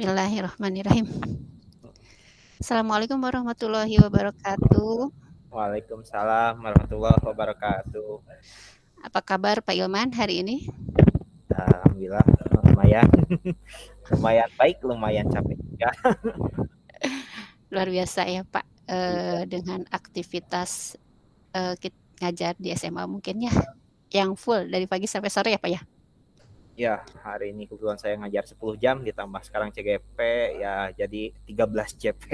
Bismillahirrahmanirrahim. Assalamualaikum warahmatullahi wabarakatuh. Waalaikumsalam warahmatullahi wabarakatuh. Apa kabar Pak Ilman hari ini? Alhamdulillah lumayan lumayan baik, lumayan capek juga. Luar biasa ya Pak, Iya, dengan aktivitas, ngajar di SMA mungkin ya, yang full dari pagi sampai sore ya Pak ya? ya hari ini kebetulan saya ngajar 10 jam ditambah sekarang CGP ya jadi 13 JP.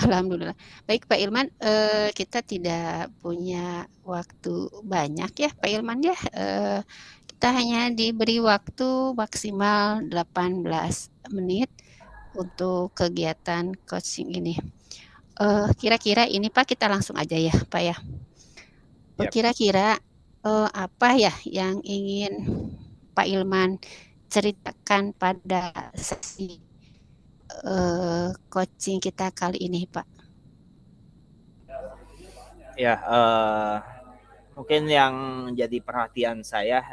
Alhamdulillah. Baik Pak Ilman, kita tidak punya waktu banyak ya Pak Ilman ya, kita hanya diberi waktu maksimal 18 menit untuk kegiatan coaching ini. Kira-kira ini Pak, kita langsung aja ya Pak ya. Yap. Kira-kira, apa ya yang ingin Pak Ilman ceritakan pada sesi, coaching kita kali ini Pak? Ya, mungkin yang jadi perhatian saya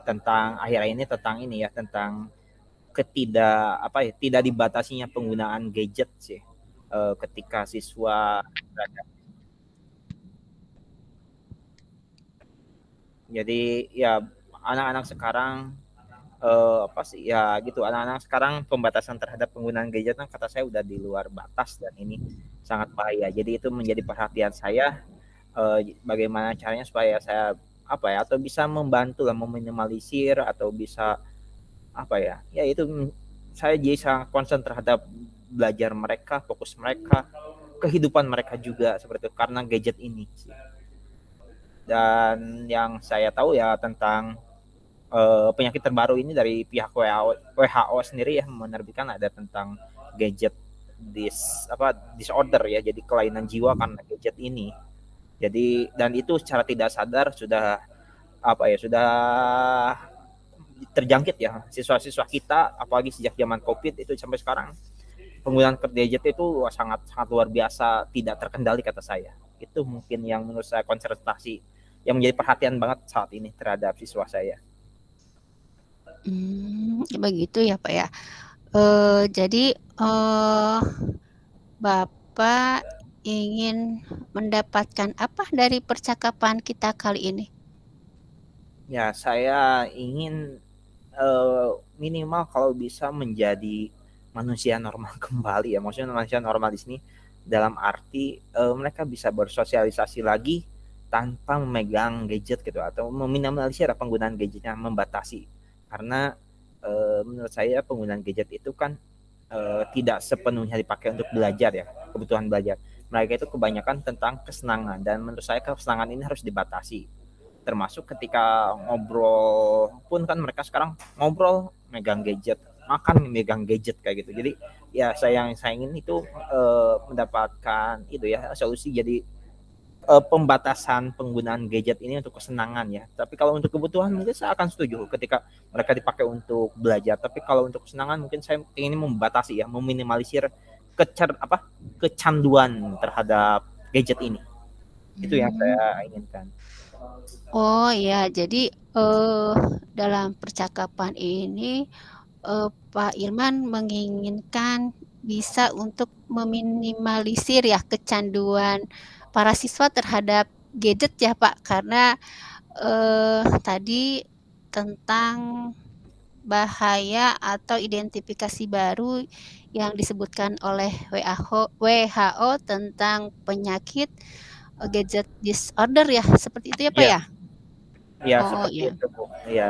tentang akhir ini tentang ini ya, tentang tidak dibatasinya penggunaan gadget sih. Ketika siswa berada. Jadi ya anak-anak sekarang apa sih ya gitu, anak-anak sekarang pembatasan terhadap penggunaan gadget kan kata saya udah di luar batas dan ini sangat bahaya. Jadi itu menjadi perhatian saya, bagaimana caranya supaya saya apa ya atau bisa membantu lah meminimalisir atau bisa apa ya ya itu saya jadi sangat concern terhadap belajar mereka, fokus mereka, kehidupan mereka juga seperti itu karena gadget ini. Dan yang saya tahu ya tentang penyakit terbaru ini dari pihak WHO sendiri ya menerbitkan ada tentang gadget disorder ya, jadi kelainan jiwa karena gadget ini. Jadi dan itu secara tidak sadar sudah sudah terjangkit ya siswa-siswa kita, apalagi sejak zaman COVID itu sampai sekarang penggunaan gadget itu sangat sangat luar biasa tidak terkendali kata saya. Itu mungkin yang menurut saya konsentrasi yang menjadi perhatian banget saat ini terhadap siswa saya. Begitu ya Pak ya. Jadi, Bapak ingin mendapatkan apa dari percakapan kita kali ini? Ya, saya ingin minimal kalau bisa menjadi manusia normal kembali ya. Maksudnya manusia normal di sini dalam arti mereka bisa bersosialisasi lagi tanpa memegang gadget gitu atau meminimalisir penggunaan gadgetnya, membatasi. Karena menurut saya penggunaan gadget itu kan tidak sepenuhnya dipakai untuk belajar ya, kebutuhan belajar. Mereka itu kebanyakan tentang kesenangan dan menurut saya kesenangan ini harus dibatasi, termasuk ketika ngobrol pun kan mereka sekarang ngobrol megang gadget, makan megang gadget kayak gitu. Jadi ya saya ingin itu mendapatkan itu ya solusi, jadi pembatasan penggunaan gadget ini untuk kesenangan ya. Tapi kalau untuk kebutuhan mungkin saya akan setuju ketika mereka dipakai untuk belajar. Tapi kalau untuk kesenangan mungkin saya ingin membatasi ya, meminimalisir kecanduan terhadap gadget ini. Itu yang Mmm. saya inginkan. Oh ya, jadi, dalam percakapan ini, Pak Ilman menginginkan bisa untuk meminimalisir ya kecanduan para siswa terhadap gadget ya, Pak? Karena, tadi tentang bahaya atau identifikasi baru yang disebutkan oleh WHO tentang penyakit, gadget disorder ya, seperti itu ya, Pak, Iya, ya? iya Oh, seperti iya. itu Bu. Iya.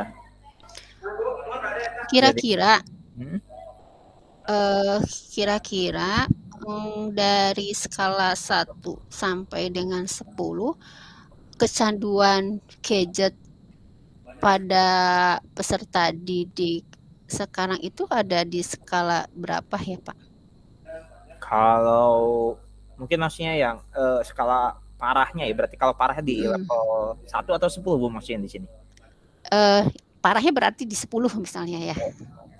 Jadi, Kira-kira, hmm, eee, kira-kira, dari skala 1 sampai dengan 10, kecanduan gadget pada peserta didik sekarang itu ada di skala berapa ya, Pak? kalau mungkin maksudnya yang skala parahnya ya, berarti kalau parahnya di Mhm, level 1 atau 10 Bu maksudnya di sini? eee, parahnya berarti di 10 misalnya ya?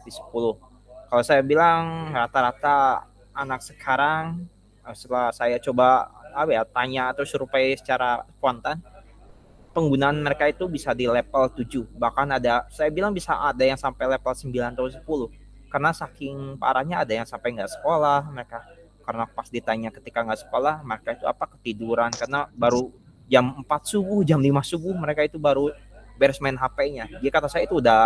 Di 10. Kalau saya bilang rata-rata anak sekarang setelah saya coba tanya atau survei secara spontan, penggunaan mereka itu bisa di level 7. Bahkan ada saya bilang bisa ada yang sampai level 9 atau 10. karena saking parahnya ada yang sampai nggak sekolah mereka, karena pas ditanya ketika nggak sekolah mereka itu apa ketiduran karena baru jam 4 subuh, jam 5 subuh mereka itu baru beres main HP-nya. Jadi kata saya itu udah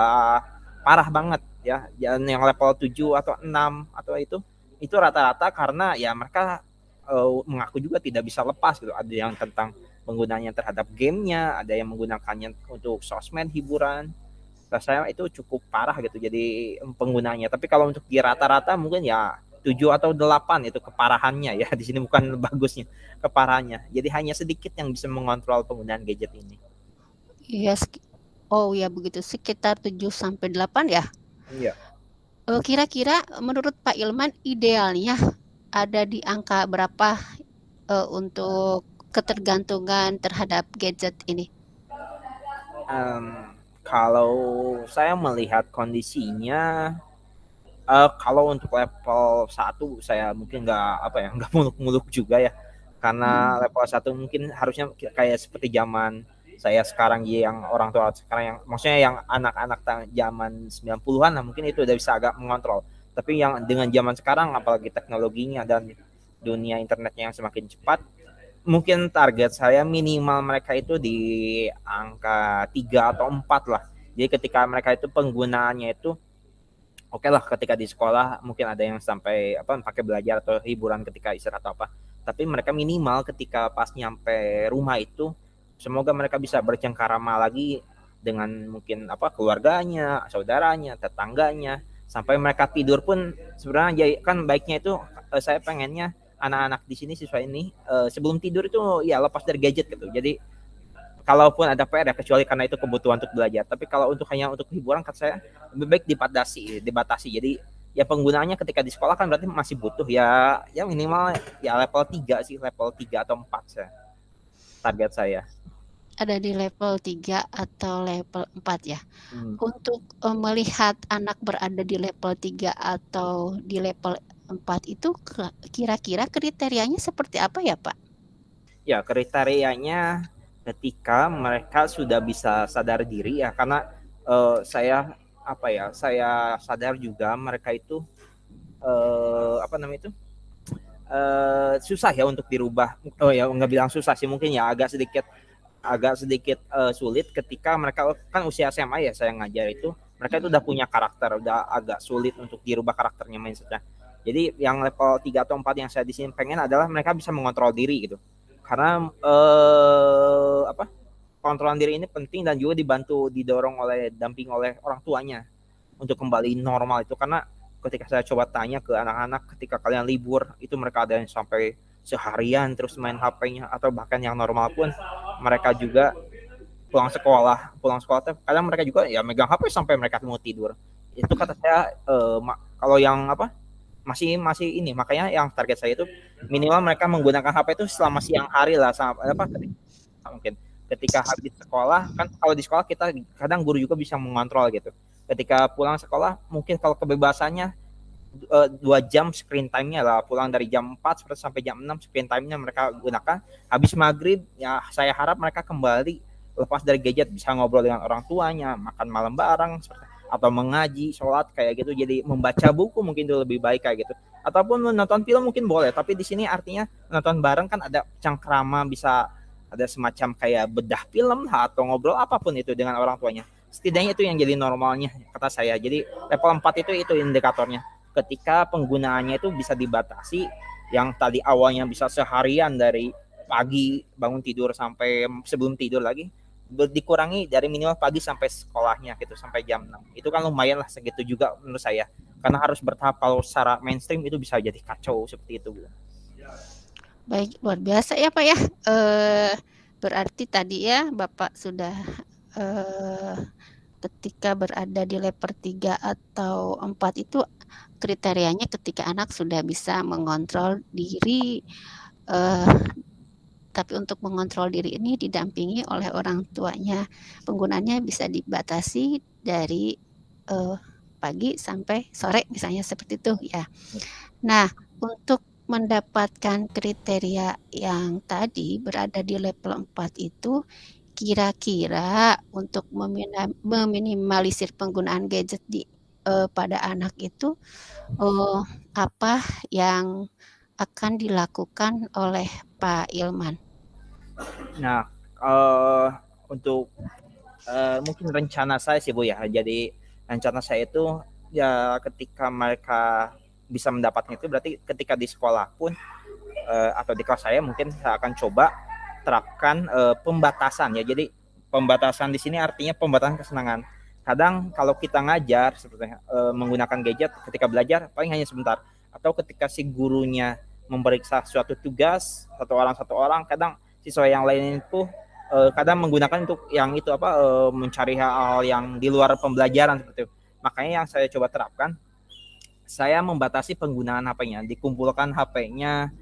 parah banget ya. Dan yang level 7 atau 6 atau itu rata-rata karena ya mereka mengaku juga tidak bisa lepas gitu. Ada yang tentang penggunaannya terhadap gamenya, ada yang menggunakannya untuk sosmed hiburan. Saya itu cukup parah gitu jadi penggunanya. Tapi kalau untuk di rata-rata mungkin ya 7 atau 8 itu keparahannya ya. Di sini bukan bagusnya, keparahannya. Jadi hanya sedikit yang bisa mengontrol penggunaan gadget ini. Iya, oh ya begitu, sekitar 7 sampai 8 ya? Iya. Kira-kira menurut Pak Ilman idealnya ada di angka berapa untuk ketergantungan terhadap gadget ini? Kalau saya melihat kondisinya, kalau untuk level 1 saya mungkin nggak muluk-muluk juga ya. Karena level 1 mungkin harusnya kayak seperti zaman saya sekarang yang orang tua sekarang yang maksudnya yang anak-anak zaman 90-an lah mungkin itu udah bisa agak mengontrol. Tapi yang dengan zaman sekarang apalagi teknologinya dan dunia internetnya yang semakin cepat, mungkin target saya minimal mereka itu di angka 3 atau 4 lah. Jadi ketika mereka itu penggunaannya itu oke lah ketika di sekolah mungkin ada yang sampai pakai belajar atau hiburan ketika istirahat atau apa. Tapi mereka minimal ketika pas nyampe rumah itu semoga mereka bisa bercengkarama lagi dengan mungkin keluarganya, saudaranya, tetangganya sampai mereka tidur pun sebenarnya kan baiknya itu saya pengennya anak-anak di sini siswa ini sebelum tidur itu ya lepas dari gadget gitu. Jadi kalaupun ada PR ya kecuali karena itu kebutuhan untuk belajar. Tapi kalau untuk hanya untuk hiburan kan saya lebih baik dibatasi. Jadi ya penggunaannya ketika di sekolah kan berarti masih butuh ya minimal ya level 3 sih, level 3 atau 4 saya. Target saya. Ada di level 3 atau level 4 ya. Untuk melihat anak berada di level 3 atau di level 4 itu kira-kira kriterianya seperti apa ya, Pak? Ya, kriterianya ketika mereka sudah bisa sadar diri ya karena saya sadar juga mereka itu susah ya untuk dirubah. Oh ya nggak bilang susah sih, mungkin ya agak sedikit sulit ketika mereka kan usia SMA ya saya ngajar itu mereka itu udah punya karakter, udah agak sulit untuk dirubah karakternya mindsetnya. Jadi yang level 3 atau 4 yang saya di sini pengen adalah mereka bisa mengontrol diri gitu. Karena kontrolan diri ini penting dan juga didorong damping oleh orang tuanya untuk kembali normal itu. Karena ketika saya coba tanya ke anak-anak ketika kalian libur itu mereka ada yang sampai seharian terus main HP-nya atau bahkan yang normal pun mereka juga pulang sekolah kadang mereka juga ya megang HP sampai mereka mau tidur. Itu kata saya kalau yang masih ini makanya yang target saya itu minimal mereka menggunakan HP itu selama siang hari lah mungkin ketika habis sekolah kan kalau di sekolah kita kadang guru juga bisa mengontrol gitu. Ketika pulang sekolah mungkin kalau kebebasannya 2 jam screen time-nya lah, pulang dari jam 4 sampai jam 6 screen time-nya mereka gunakan. Habis maghrib ya saya harap mereka kembali lepas dari gadget, bisa ngobrol dengan orang tuanya, makan malam bareng atau mengaji, sholat kayak gitu. Jadi membaca buku mungkin itu lebih baik kayak gitu. Ataupun nonton film mungkin boleh, tapi di sini artinya nonton bareng kan ada cangkrama, bisa ada semacam kayak bedah film atau ngobrol apapun itu dengan orang tuanya. Setidaknya itu yang jadi normalnya kata saya. Jadi level 4 itu indikatornya. Ketika penggunaannya itu bisa dibatasi, yang tadi awalnya bisa seharian dari pagi bangun tidur sampai sebelum tidur lagi dikurangi dari minimal pagi sampai sekolahnya gitu sampai jam 6. Itu kan lumayan lah segitu juga menurut saya. Karena harus bertahap, kalau secara mainstream itu bisa jadi kacau seperti itu. Baik, luar biasa ya Pak ya. Berarti tadi ya Bapak sudah ketika berada di level 3 atau 4 itu kriterianya ketika anak sudah bisa mengontrol diri, tapi untuk mengontrol diri ini didampingi oleh orang tuanya. Penggunaannya bisa dibatasi dari pagi sampai sore misalnya seperti itu ya. Nah, untuk mendapatkan kriteria yang tadi berada di level 4 itu kira-kira untuk meminimalisir penggunaan gadget di pada anak itu, eee, apa yang akan dilakukan oleh Pak Ilman? Nah, eee, untuk, mungkin rencana saya sih, Bu, ya. Jadi rencana saya itu ya ketika mereka bisa mendapatkan itu berarti ketika di sekolah pun, atau di kelas saya mungkin saya akan coba terapkan, pembatasan ya. Jadi pembatasan di sini artinya pembatasan kesenangan. Kadang kalau kita ngajar seperti, menggunakan gadget ketika belajar paling hanya sebentar, atau ketika si gurunya memeriksa suatu tugas satu orang, kadang siswa yang lain itu, kadang menggunakan untuk yang itu apa, mencari hal-hal yang di luar pembelajaran seperti itu. Makanya yang saya coba terapkan, saya membatasi penggunaan HP-nya, dikumpulkan HP-nya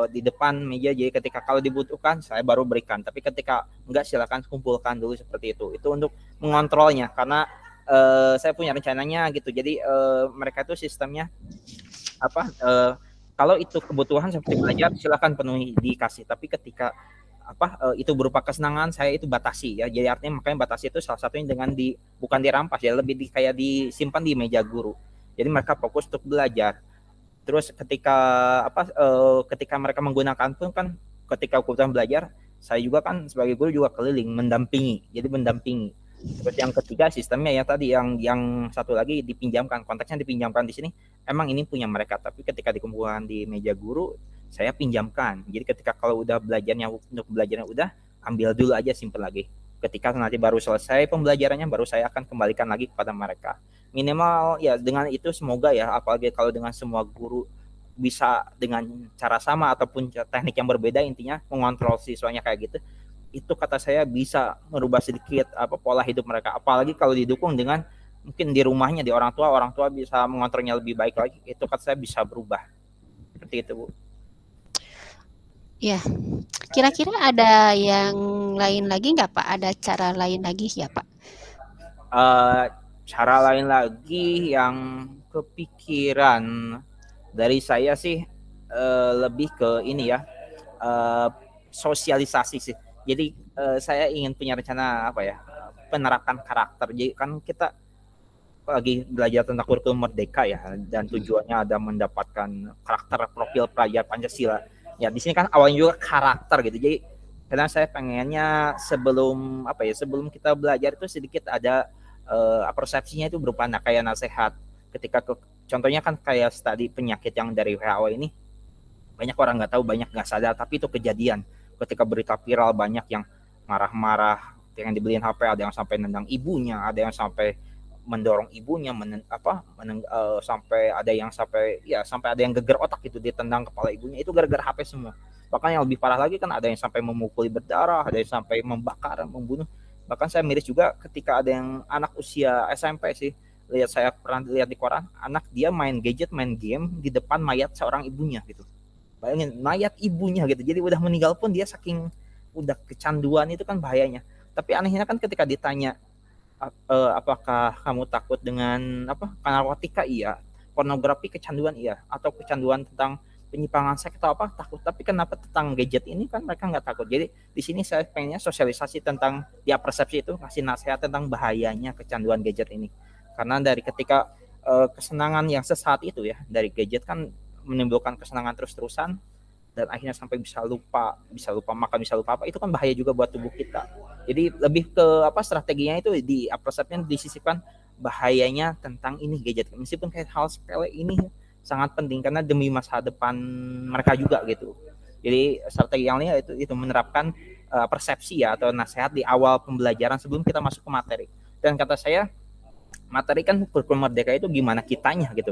di depan meja. Jadi ketika kalau dibutuhkan saya baru berikan. Tapi ketika enggak, silakan kumpulkan dulu seperti itu. Itu untuk mengontrolnya karena saya punya rencananya gitu. Jadi mereka itu sistemnya apa? Kalau itu kebutuhan seperti belajar silakan penuhi dikasih. Tapi ketika itu berupa kesenangan saya itu batasi ya. Jadi artinya makanya batasi itu salah satunya dengan bukan dirampas ya, lebih kayak disimpan di meja guru. Jadi mereka fokus untuk belajar. Terus ketika mereka menggunakan pun kan, ketika kebutuhan belajar saya juga kan sebagai guru juga keliling mendampingi, jadi mendampingi. Terus yang ketiga sistemnya ya tadi yang satu lagi dipinjamkan, konteksnya dipinjamkan di sini emang ini punya mereka, tapi ketika dikumpulkan di meja guru saya pinjamkan. Jadi ketika kalau udah belajarnya untuk belajarnya udah, ambil dulu aja, simpen lagi. Ketika nanti baru selesai pembelajarannya baru saya akan kembalikan lagi kepada mereka. Minimal ya dengan itu semoga ya, apalagi kalau dengan semua guru bisa dengan cara sama ataupun teknik yang berbeda, intinya mengontrol siswanya kayak gitu, itu kata saya bisa merubah sedikit pola hidup mereka. Apalagi kalau didukung dengan mungkin di rumahnya, di orang tua bisa mengontrolnya lebih baik lagi, itu kata saya bisa berubah seperti itu, Bu. Ya, kira-kira ada yang lain lagi nggak Pak? Ada cara lain lagi ya Pak? Cara lain lagi yang kepikiran dari saya sih lebih ke ini ya, sosialisasi sih. Jadi saya ingin punya rencana penerapan karakter. Jadi kan kita lagi belajar tentang kurikulum merdeka ya, dan tujuannya ada mendapatkan karakter profil pelajar Pancasila. Ya di sini kan awalnya juga karakter gitu. Jadi karena saya pengennya sebelum kita belajar itu sedikit ada persepsinya itu berupa kayak nasihat. Ketika contohnya kan kayak tadi penyakit yang dari WHO ini, banyak orang nggak tahu, banyak nggak sadar, tapi itu kejadian. Ketika berita viral banyak yang marah-marah yang dibeliin HP, ada yang sampai nendang ibunya, ada yang sampai mendorong ibunya, sampai ada yang sampai ada yang geger otak itu, ditendang kepala ibunya, itu gara-gara HP semua. Bahkan yang lebih parah lagi kan ada yang sampai memukuli berdarah, ada yang sampai membakar, membunuh. Bahkan saya miris juga ketika ada yang anak usia SMP sih, saya pernah lihat di koran, anak dia main gadget, main game di depan mayat seorang ibunya gitu. Bayangin, mayat ibunya gitu, jadi udah meninggal pun dia saking udah kecanduan, itu kan bahayanya. Tapi anehnya kan ketika ditanya, apakah kamu takut dengan narkotika? Iya. Pornografi kecanduan? Iya. Atau kecanduan tentang penyimpangan seks atau apa? Takut. Tapi kenapa tentang gadget ini kan mereka nggak takut. Jadi di sini saya pengennya sosialisasi tentang persepsi itu, kasih nasihat tentang bahayanya kecanduan gadget ini. Karena dari ketika kesenangan yang sesaat itu ya dari gadget kan menimbulkan kesenangan terus-terusan, dan akhirnya sampai bisa lupa makan, bisa lupa itu kan bahaya juga buat tubuh kita. Jadi lebih ke strateginya itu di persepsinya disisipkan bahayanya tentang ini gadget, meskipun kayak hal sepele ini sangat penting karena demi masa depan mereka juga gitu. Jadi strategi yang lainnya itu menerapkan persepsi ya atau nasihat di awal pembelajaran sebelum kita masuk ke materi. Dan kata saya, materi kan kurikulum merdeka itu gimana kitanya gitu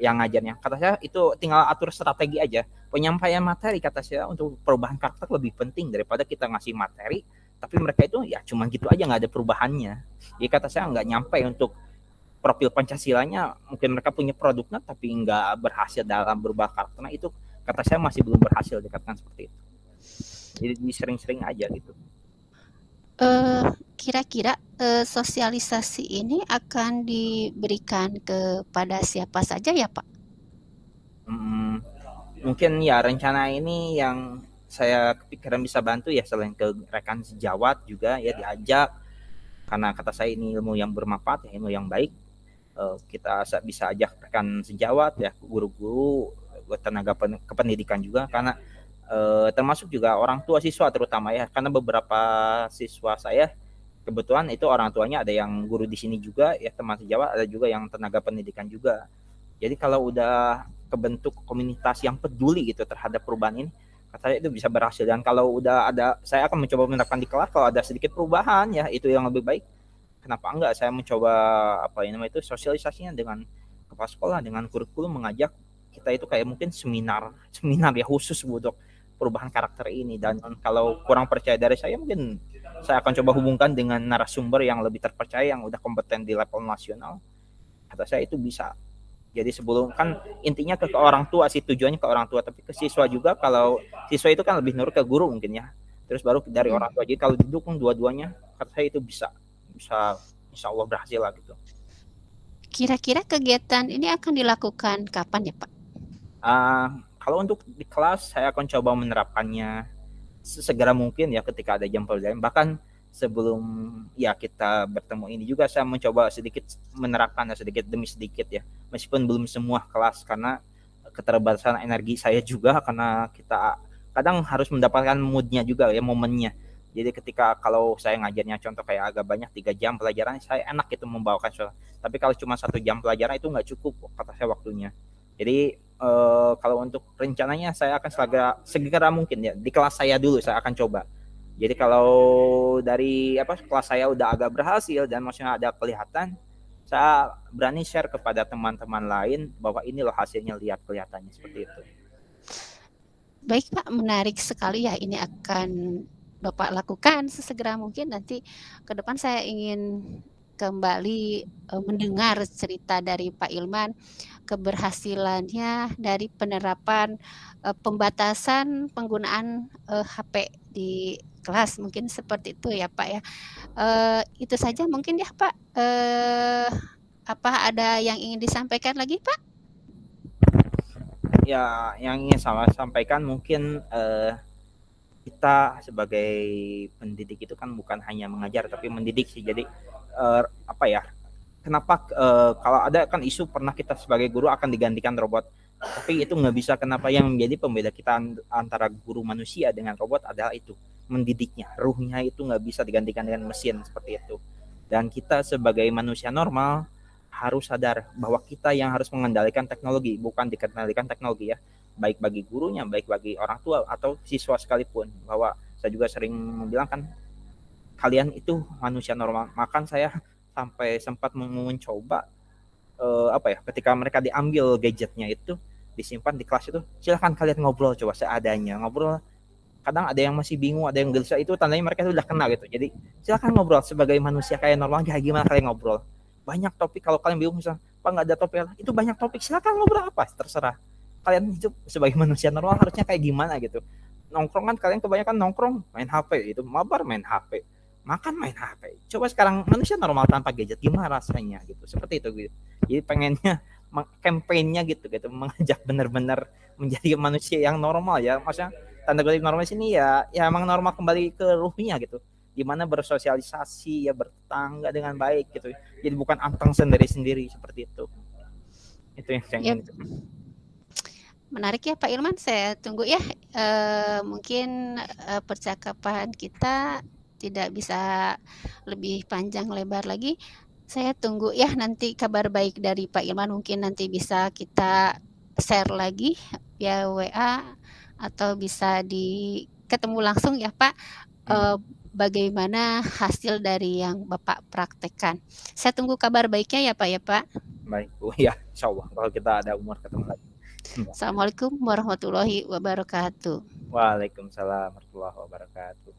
yang ngajarnya. Kata saya itu tinggal atur strategi aja. Penyampaian materi kata saya untuk perubahan karakter lebih penting daripada kita ngasih materi tapi mereka itu ya cuma gitu aja, nggak ada perubahannya. Jadi kata saya nggak nyampe untuk profil Pancasilanya. Mungkin mereka punya produknya tapi nggak berhasil dalam berubah karakternya, itu kata saya masih belum berhasil dikatakan seperti itu. Jadi sering-sering aja gitu. Kira-kira sosialisasi ini akan diberikan kepada siapa saja ya Pak? Mungkin ya rencana ini yang saya kepikiran bisa bantu ya, selain ke rekan sejawat juga ya diajak, karena kata saya ini ilmu yang bermanfaat, ilmu yang baik. kita bisa ajak rekan sejawat ya, guru-guru, tenaga kependidikan juga, karena termasuk juga orang tua siswa terutama ya, karena beberapa siswa saya kebetulan itu orang tuanya ada yang guru di sini juga ya, teman sejawat, ada juga yang tenaga pendidikan juga. Jadi kalau udah kebentuk komunitas yang peduli gitu terhadap perubahan ini, katanya itu bisa berhasil. Dan kalau udah ada, saya akan mencoba menerapkan di kelas, kalau ada sedikit perubahan ya itu yang lebih baik, kenapa enggak saya mencoba apa ini namanya itu sosialisasinya dengan kepala sekolah, dengan kurikulum, mengajak kita itu kayak mungkin seminar seminar ya khusus untuk perubahan karakter ini. Dan kalau kurang percaya dari saya, mungkin saya akan coba hubungkan dengan narasumber yang lebih terpercaya, yang udah kompeten di level nasional. Kata saya itu bisa. Jadi sebelum, kan intinya ke orang tua sih, tujuannya ke orang tua, tapi ke siswa juga. Kalau siswa itu kan lebih nurut ke guru mungkin ya, terus baru dari orang tua. Jadi kalau didukung dua-duanya, kata saya itu bisa insya Allah berhasil lah gitu. Kira-kira kegiatan ini akan dilakukan kapan ya Pak? Kalau untuk di kelas, saya akan coba menerapkannya sesegera mungkin ya, ketika ada jam pelajaran. Bahkan sebelum ya kita bertemu ini juga, saya mencoba sedikit menerapkan sedikit demi sedikit ya, meskipun belum semua kelas, karena keterbatasan energi saya juga, karena kita kadang harus mendapatkan moodnya juga ya, momennya. Jadi ketika kalau saya ngajarnya contoh kayak agak banyak 3 jam pelajaran, saya enak itu membawakan soal. Tapi kalau cuma 1 jam pelajaran itu nggak cukup kata saya waktunya. Jadi kalau untuk rencananya saya akan segera mungkin ya, di kelas saya dulu saya akan coba. Jadi kalau dari kelas saya udah agak berhasil dan maksudnya ada kelihatan, saya berani share kepada teman-teman lain bahwa ini loh hasilnya, lihat kelihatannya, seperti itu. Baik Pak, menarik sekali ya, ini akan Bapak lakukan sesegera mungkin. Nanti ke depan saya ingin kembali mendengar cerita dari Pak Ilman, keberhasilannya dari penerapan pembatasan penggunaan HP di kelas, mungkin seperti itu ya Pak ya. Itu saja mungkin ya Pak. Apa ada yang ingin disampaikan lagi Pak? Ya, yang ingin saya sampaikan mungkin kita sebagai pendidik itu kan bukan hanya mengajar tapi mendidik sih. Jadi kenapa kalau ada kan isu pernah kita sebagai guru akan digantikan robot, tapi itu nggak bisa. Kenapa? Yang menjadi pembeda kita antara guru manusia dengan robot adalah itu, mendidiknya, ruhnya itu nggak bisa digantikan dengan mesin seperti itu. Dan kita sebagai manusia normal harus sadar bahwa kita yang harus mengendalikan teknologi, bukan dikendalikan teknologi ya, baik bagi gurunya, baik bagi orang tua atau siswa sekalipun. Bahwa saya juga sering bilang kan, kalian itu manusia normal. Makan saya sampai sempat mencoba ketika mereka diambil gadgetnya itu, disimpan di kelas itu, silahkan kalian ngobrol coba seadanya, ngobrol. Kadang ada yang masih bingung, ada yang gelisah, itu tandanya mereka sudah kena gitu. Jadi silahkan ngobrol sebagai manusia kayak normal, kayak gimana kalian ngobrol. Banyak topik, kalau kalian bingung misalnya, Pak nggak ada topik, itu banyak topik, silahkan ngobrol apa, terserah. Kalian hidup sebagai manusia normal harusnya kayak gimana gitu. Nongkrong kan kalian kebanyakan nongkrong main HP, itu mabar main HP, makan main HP. Coba sekarang manusia normal tanpa gadget, gimana rasanya gitu. Seperti itu gitu. Jadi pengennya kampanyenya gitu, mengajak benar-benar menjadi manusia yang normal ya. Maksudnya tanda kutip normal sini ya emang normal kembali ke ruhnya gitu. Gimana bersosialisasi ya, bertetangga dengan baik gitu. Jadi bukan anteng sendiri-sendiri seperti itu. Itu yang saya ingin. Menarik ya Pak Ilman, saya tunggu ya. Mungkin percakapan kita tidak bisa lebih panjang lebar lagi. Saya tunggu ya nanti kabar baik dari Pak Ilman, mungkin nanti bisa kita share lagi via WA atau bisa ketemu langsung ya Pak. Bagaimana hasil dari yang Bapak praktekkan. Saya tunggu kabar baiknya ya Pak ya Pak. Baik Bu, ya insya Allah kalau kita ada umur ketemu lagi. Assalamualaikum warahmatullahi wabarakatuh. Waalaikumsalam warahmatullahi wabarakatuh.